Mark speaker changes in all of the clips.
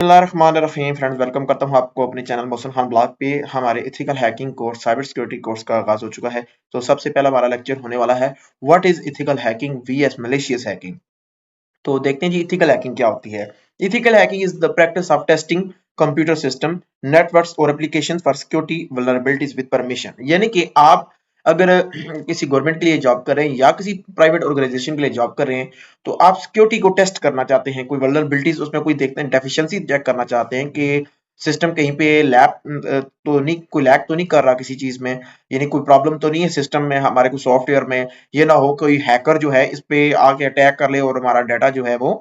Speaker 1: बिस्मिल्लाहिर्रहमानिर्रहीम friends, welcome करता हूं आपको अपने चैनल मोहसिन खान ब्लॉग पे। हमारे ethical hacking course, cyber security course का आगाज हो चुका है। तो सबसे पहला हमारा लेक्चर होने वाला है what is ethical hacking VS malicious hacking. तो देखते हैं जी एथिकल हैकिंग क्या होती है। Ethical hacking is the practice of testing computer system, networks और applications for security vulnerabilities with permission. यानी कि आप अगर किसी गवर्नमेंट के लिए जॉब कर रहे हैं या किसी प्राइवेट ऑर्गेनाइजेशन के लिए जॉब कर रहे हैं, तो आप सिक्योरिटी को टेस्ट करना चाहते हैं, कोई वल्नरेबिलिटीज उसमें कोई देखते हैं, डेफिशिएंसी चेक करना चाहते हैं कि सिस्टम कहीं पे लैप तो नहीं, कोई लैग तो नहीं कर रहा किसी चीज में, यानी कोई प्रॉब्लम तो नहीं है सिस्टम में, हमारे कोई सॉफ्टवेयर में। ये ना हो कोई हैकर जो है इस पे आके अटैक कर ले और हमारा डाटा जो है वो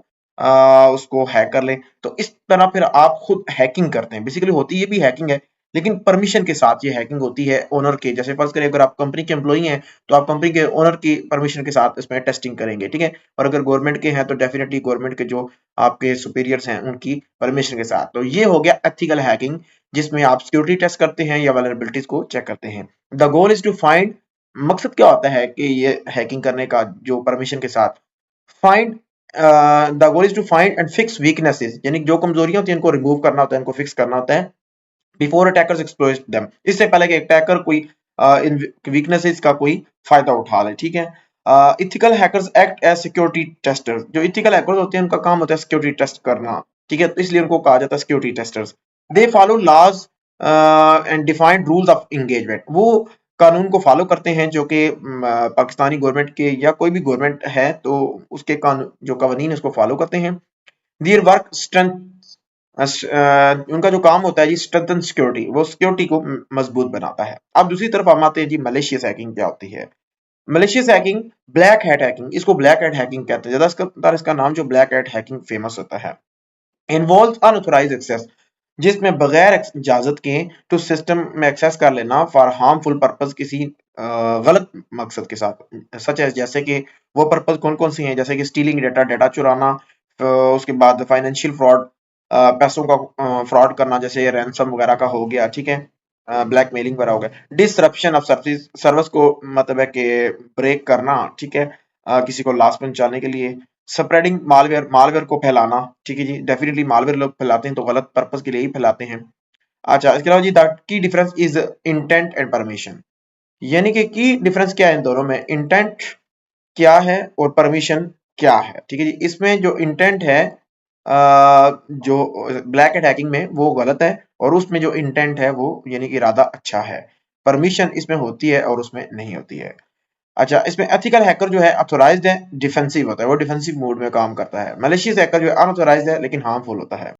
Speaker 1: उसको हैक कर ले। तो इस तरह फिर आप खुद हैकिंग करते हैं। बेसिकली होती ये भी हैकिंग है, लेकिन परमिशन के साथ ये हैकिंग होती है ओनर के। जैसे फर्ज करें अगर आप कंपनी के एम्प्लॉई हैं, तो आप कंपनी के ओनर की परमिशन के साथ इसमें टेस्टिंग करेंगे, ठीक है। और अगर गवर्नमेंट के हैं तो डेफिनेटली गवर्नमेंट के जो आपके सुपीरियर्स हैं उनकी परमिशन के साथ। तो ये हो गया एथिकल हैकिंग, जिसमें आप सिक्योरिटी टेस्ट करते हैं या वल्नरेबिलिटीज को चेक करते हैं। The goal is to find, मकसद क्या होता है कि ये हैकिंग करने का जो परमिशन के साथ, find the goal is to find and fix weaknesses, यानी जो कमजोरियां होती हैं इनको रिमूव करना होता है, इनको फिक्स करना होता है बिफोर अटैकर्स एक्सप्लॉइट देम, इससे पहले कि अटैकर कोई इन वीकनेसेस का कोई फायदा उठा ले, ठीक है। Ethical hackers act as security testers, जो इथिकल हैकर्स होते हैं उनका काम होता है सिक्योरिटी टेस्ट करना, ठीक है, तो इसलिए उनको कहा जाता है security testers. They follow laws and defined rules of engagement, वो कानून को फॉलो करते हैं जो कि पाकिस्तानी गवर्नमेंट के या कोई भी गवर्नमेंट है तो उसके कानून जो कवानीन उसको फॉलो करते हैं। देयर वर्क स्ट्रेंथ, उनका जो काम होता है जी स्ट्रेंथन सिक्योरिटी, वो सिक्योरिटी को मजबूत बनाता है। अब दूसरी तरफ हम आते हैं जी मलेशियस हैकिंग क्या होती है। Malicious hacking, black hat hacking, इसको ब्लैक हैट हैकिंग कहते हैं, ज्यादा इसका नाम जो ब्लैक हैट हैकिंग फेमस होता है। इन्वॉल्व अनऑथोराइज्ड एक्सेस, जिसमें बगैर इजाजत के तो सिस्टम में एक्सेस कर लेना फॉर हार्मफुल पर्पस, किसी गलत मकसद के साथ। सच है, जैसे कि वो पर्पस कौन कौन सी हैं, जैसे कि स्टीलिंग डाटा, डाटा चुराना, उसके बाद फाइनेंशियल फ्रॉड, पैसों का फ्रॉड करना, जैसे रैंसम वगैरह का हो गया, ठीक है, ब्लैकमेलिंग वगैरह हो गया। डिसरप्शन ऑफ सर्विस, सर्विस को मतलब है कि ब्रेक करना, ठीक है, किसी को लॉस पहुंचाने के लिए। स्प्रेडिंग मालवेयर, मालवेयर को फैलाना, ठीक है जी, डेफिनेटली मालवेयर लोग फैलाते हैं तो गलत पर्पस के लिए ही फैलाते हैं। अच्छा, इसके अलावा जी the key difference is intent and permission, यानी कि की डिफरेंस क्या है इन दोनों में, इंटेंट क्या है और परमिशन क्या है, ठीक है जी। इसमें जो इंटेंट है जो ब्लैक हैट हैकिंग में वो गलत है, और उसमें जो इंटेंट है वो यानी कि इरादा अच्छा है। परमिशन इसमें होती है और उसमें नहीं होती है। अच्छा, इसमें एथिकल हैकर जो है ऑथोराइज्ड है, डिफेंसिव होता है, वो डिफेंसिव मोड में काम करता है। मैलिशियस हैकर जो है अनऑथोराइज्ड है लेकिन हार्मफुल होता है।